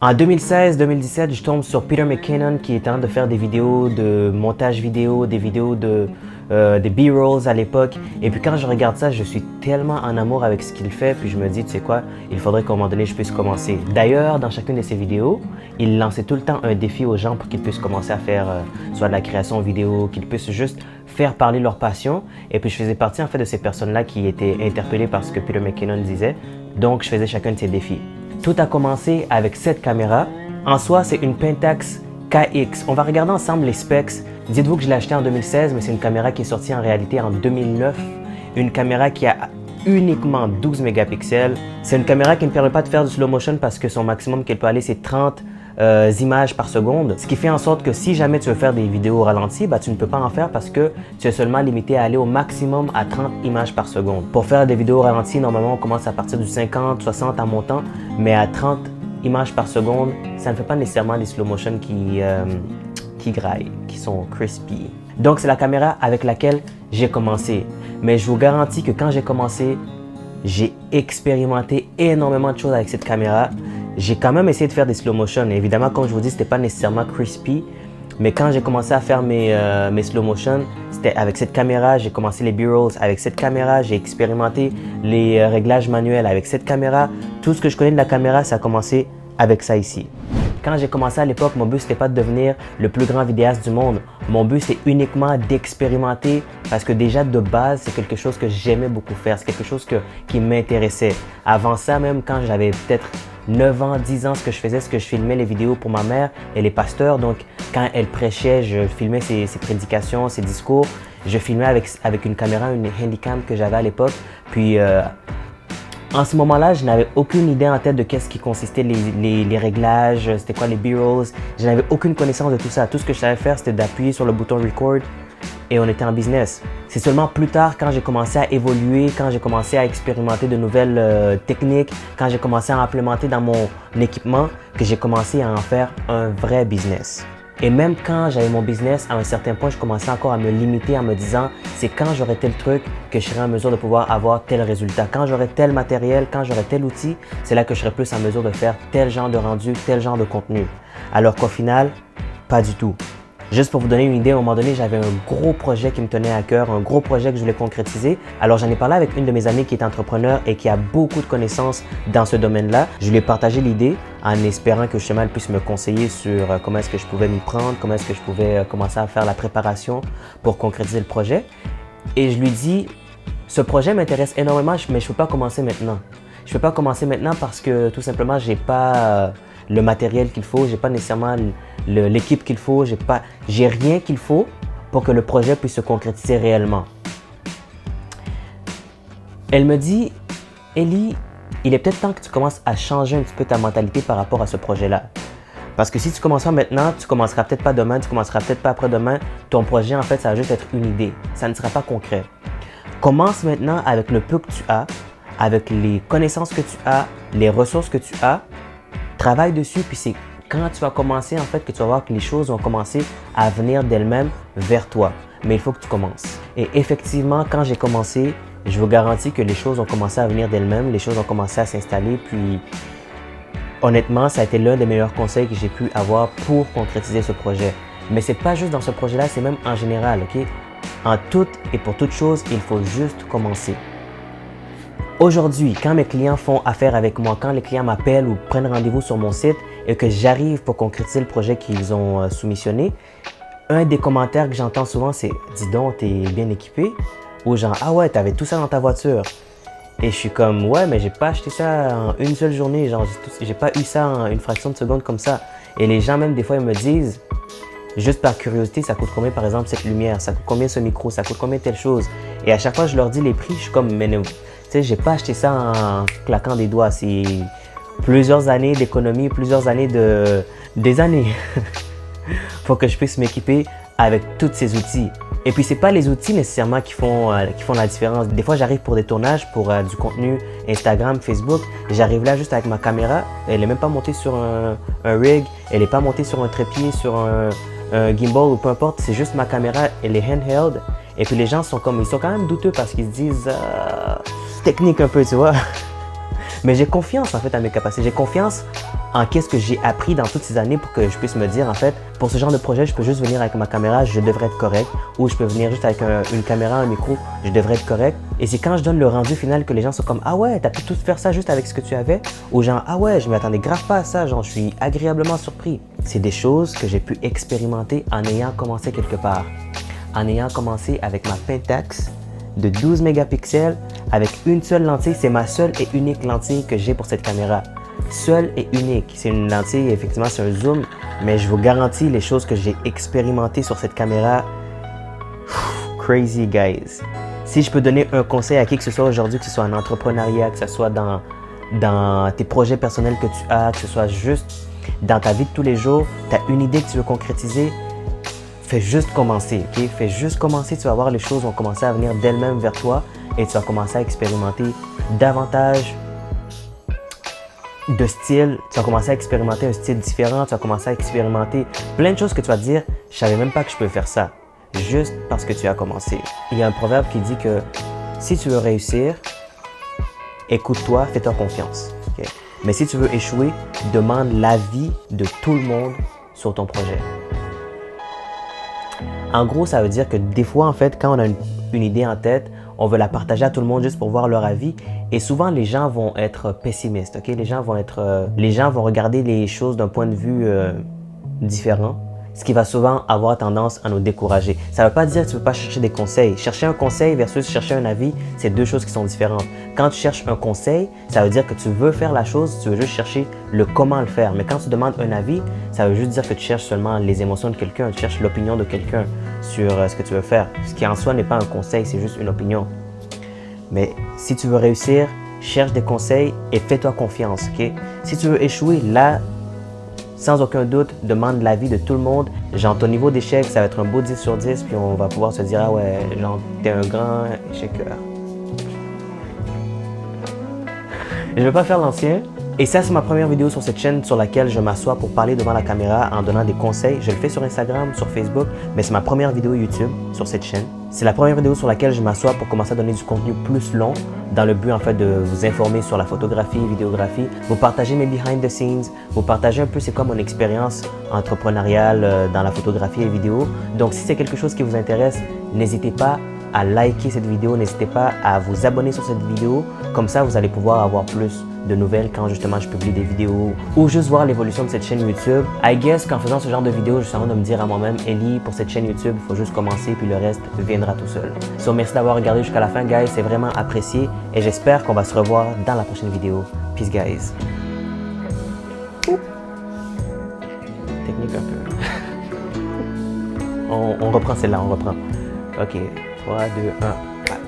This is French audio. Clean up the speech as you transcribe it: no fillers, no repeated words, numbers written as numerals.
En 2016-2017, je tombe sur Peter McKinnon qui est en train de faire des vidéos de montage vidéo, des vidéos des B-rolls à l'époque. Et puis quand je regarde ça, je suis tellement en amour avec ce qu'il fait. Puis je me dis, tu sais quoi, il faudrait qu'à un moment donné, je puisse commencer. D'ailleurs, dans chacune de ses vidéos, il lançait tout le temps un défi aux gens pour qu'ils puissent commencer à faire soit de la création vidéo, qu'ils puissent juste faire parler leur passion. Et puis je faisais partie en fait de ces personnes-là qui étaient interpellées par ce que Peter McKinnon disait. Donc je faisais chacun de ces défis. Tout a commencé avec cette caméra. En soi, c'est une Pentax KX. On va regarder ensemble les specs. Dites-vous que je l'ai acheté en 2016, mais c'est une caméra qui est sortie en réalité en 2009. Une caméra qui a uniquement 12 mégapixels. C'est une caméra qui ne permet pas de faire du slow motion parce que son maximum qu'elle peut aller, c'est 30 images par seconde. Ce qui fait en sorte que si jamais tu veux faire des vidéos au ralenti, tu ne peux pas en faire parce que tu es seulement limité à aller au maximum à 30 images par seconde. Pour faire des vidéos au ralenti, normalement, on commence à partir du 50, 60 en montant, mais à 30 images par seconde, ça ne fait pas nécessairement des slow motion qui graillent, qui sont crispy. Donc, c'est la caméra avec laquelle j'ai commencé. Mais je vous garantis que quand j'ai commencé, j'ai expérimenté énormément de choses avec cette caméra. J'ai quand même essayé de faire des slow motion. Évidemment, comme je vous dis, c'était pas nécessairement crispy. Mais quand j'ai commencé à faire mes slow motion, c'était avec cette caméra. J'ai commencé les B-rolls avec cette caméra. J'ai expérimenté les réglages manuels avec cette caméra. Tout ce que je connais de la caméra, ça a commencé avec ça ici. Quand j'ai commencé à l'époque, mon but, c'était pas de devenir le plus grand vidéaste du monde. Mon but, c'est uniquement d'expérimenter parce que déjà, de base, c'est quelque chose que j'aimais beaucoup faire. C'est quelque chose qui m'intéressait. Avant ça, même quand j'avais peut-être 9 ans, 10 ans, ce que je filmais les vidéos pour ma mère. Elle est pasteur, donc quand elle prêchait, je filmais ses prédications, ses discours. Je filmais avec une caméra, une Handycam que j'avais à l'époque. Puis, en ce moment-là, je n'avais aucune idée en tête de qu'est-ce qui consistait les réglages, c'était quoi les B-rolls. Je n'avais aucune connaissance de tout ça. Tout ce que je savais faire, c'était d'appuyer sur le bouton record et on était en business. C'est seulement plus tard, quand j'ai commencé à évoluer, quand j'ai commencé à expérimenter de nouvelles techniques, quand j'ai commencé à implémenter dans mon équipement, que j'ai commencé à en faire un vrai business. Et même quand j'avais mon business, à un certain point, je commençais encore à me limiter en me disant c'est quand j'aurai tel truc que je serai en mesure de pouvoir avoir tel résultat. Quand j'aurai tel matériel, quand j'aurai tel outil, c'est là que je serai plus en mesure de faire tel genre de rendu, tel genre de contenu. Alors qu'au final, pas du tout. Juste pour vous donner une idée, à un moment donné, j'avais un gros projet qui me tenait à cœur, un gros projet que je voulais concrétiser. Alors, j'en ai parlé avec une de mes amies qui est entrepreneur et qui a beaucoup de connaissances dans ce domaine-là. Je lui ai partagé l'idée en espérant que justement elle puisse me conseiller sur comment est-ce que je pouvais m'y prendre, comment est-ce que je pouvais commencer à faire la préparation pour concrétiser le projet. Et je lui dis, ce projet m'intéresse énormément, mais je ne peux pas commencer maintenant. Je ne peux pas commencer maintenant parce que tout simplement, je n'ai pas le matériel qu'il faut, j'ai pas nécessairement l'équipe qu'il faut, j'ai rien qu'il faut pour que le projet puisse se concrétiser réellement. Elle me dit, Ellie, il est peut-être temps que tu commences à changer un petit peu ta mentalité par rapport à ce projet-là. Parce que si tu commences maintenant, tu commenceras peut-être pas demain, tu commenceras peut-être pas après-demain. Ton projet, en fait, ça va juste être une idée. Ça ne sera pas concret. Commence maintenant avec le peu que tu as, avec les connaissances que tu as, les ressources que tu as. Travaille dessus, puis c'est quand tu vas commencer, en fait, que tu vas voir que les choses vont commencer à venir d'elles-mêmes vers toi. Mais il faut que tu commences. Et effectivement, quand j'ai commencé, je vous garantis que les choses ont commencé à venir d'elles-mêmes, les choses ont commencé à s'installer, puis honnêtement, ça a été l'un des meilleurs conseils que j'ai pu avoir pour concrétiser ce projet. Mais c'est pas juste dans ce projet-là, c'est même en général, ok? En toute et pour toute chose, il faut juste commencer. Aujourd'hui, quand mes clients font affaire avec moi, quand les clients m'appellent ou prennent rendez-vous sur mon site et que j'arrive pour concrétiser le projet qu'ils ont soumissionné, un des commentaires que j'entends souvent, c'est « Dis donc, t'es bien équipé » ou genre « Ah ouais, t'avais tout ça dans ta voiture ». Et je suis comme « Ouais, mais j'ai pas acheté ça en une seule journée, genre j'ai pas eu ça en une fraction de seconde comme ça ». Et les gens même des fois ils me disent, juste par curiosité, ça coûte combien par exemple cette lumière, ça coûte combien ce micro, ça coûte combien telle chose. Et à chaque fois je leur dis les prix, je suis comme « Mais tu sais, j'ai pas acheté ça en claquant des doigts, c'est plusieurs années d'économie, plusieurs années des années pour que je puisse m'équiper avec tous ces outils. Et puis, c'est pas les outils nécessairement qui font la différence. Des fois, j'arrive pour des tournages, pour du contenu Instagram, Facebook. J'arrive là juste avec ma caméra. Elle est même pas montée sur un rig, elle est pas montée sur un trépied, sur un gimbal ou peu importe. C'est juste ma caméra, elle est handheld. Et puis, les gens ils sont quand même douteux parce qu'ils se disent technique un peu, tu vois. Mais j'ai confiance en fait à mes capacités. J'ai confiance en qu'est-ce que j'ai appris dans toutes ces années pour que je puisse me dire en fait, pour ce genre de projet, je peux juste venir avec ma caméra, je devrais être correct. Ou je peux venir juste avec une caméra, un micro, je devrais être correct. Et c'est quand je donne le rendu final que les gens sont comme, ah ouais, t'as pu tout faire ça juste avec ce que tu avais. Ou genre, ah ouais, je m'attendais grave pas à ça, genre je suis agréablement surpris. C'est des choses que j'ai pu expérimenter en ayant commencé quelque part. En ayant commencé avec ma Pentax de 12 mégapixels avec une seule lentille. C'est ma seule et unique lentille que j'ai pour cette caméra. Seule et unique. C'est une lentille, effectivement, c'est un zoom, mais je vous garantis les choses que j'ai expérimentées sur cette caméra. Crazy, guys. Si je peux donner un conseil à qui que ce soit aujourd'hui, que ce soit en entrepreneuriat, que ce soit dans tes projets personnels que tu as, que ce soit juste dans ta vie de tous les jours, tu as une idée que tu veux concrétiser, fais juste commencer, ok? Fais juste commencer, tu vas voir les choses vont commencer à venir d'elles-mêmes vers toi et tu vas commencer à expérimenter davantage de styles. Tu vas commencer à expérimenter un style différent, tu vas commencer à expérimenter plein de choses que tu vas te dire, je savais même pas que je pouvais faire ça, juste parce que tu as commencé. Il y a un proverbe qui dit que si tu veux réussir, écoute-toi, fais-toi confiance. Okay? Mais si tu veux échouer, demande l'avis de tout le monde sur ton projet. En gros, ça veut dire que des fois, en fait, quand on a une idée en tête, on veut la partager à tout le monde juste pour voir leur avis. Et souvent, les gens vont être pessimistes. Okay? Les gens vont regarder les choses d'un point de vue différent, ce qui va souvent avoir tendance à nous décourager. Ça ne veut pas dire que tu ne peux pas chercher des conseils. Chercher un conseil versus chercher un avis, c'est deux choses qui sont différentes. Quand tu cherches un conseil, ça veut dire que tu veux faire la chose, tu veux juste chercher le comment le faire. Mais quand tu demandes un avis, ça veut juste dire que tu cherches seulement les émotions de quelqu'un, tu cherches l'opinion de quelqu'un sur ce que tu veux faire. Ce qui en soi n'est pas un conseil, c'est juste une opinion. Mais si tu veux réussir, cherche des conseils et fais-toi confiance. Okay? Si tu veux échouer, là, sans aucun doute, demande l'avis de tout le monde. Genre, ton niveau d'échec, ça va être un beau 10 sur 10, puis on va pouvoir se dire, ah ouais, genre, t'es un grand écheceur. Je ne vais pas faire l'ancien. Et ça, c'est ma première vidéo sur cette chaîne sur laquelle je m'assois pour parler devant la caméra en donnant des conseils. Je le fais sur Instagram, sur Facebook, mais c'est ma première vidéo YouTube sur cette chaîne. C'est la première vidéo sur laquelle je m'assois pour commencer à donner du contenu plus long dans le but en fait de vous informer sur la photographie, vidéographie, vous partager mes behind the scenes, vous partager un peu c'est quoi mon expérience entrepreneuriale dans la photographie et vidéo. Donc si c'est quelque chose qui vous intéresse, n'hésitez pas à liker cette vidéo, n'hésitez pas à vous abonner sur cette vidéo. Comme ça, vous allez pouvoir avoir plus de nouvelles quand justement je publie des vidéos ou juste voir l'évolution de cette chaîne YouTube. I guess qu'en faisant ce genre de vidéos, je suis en train de me dire à moi-même, Ellie, pour cette chaîne YouTube, il faut juste commencer puis le reste viendra tout seul. So, merci d'avoir regardé jusqu'à la fin, guys. C'est vraiment apprécié et j'espère qu'on va se revoir dans la prochaine vidéo. Peace, guys. Ouh. Technique un peu. On reprend celle-là, on reprend. Ok, 3, 2, 1, pack.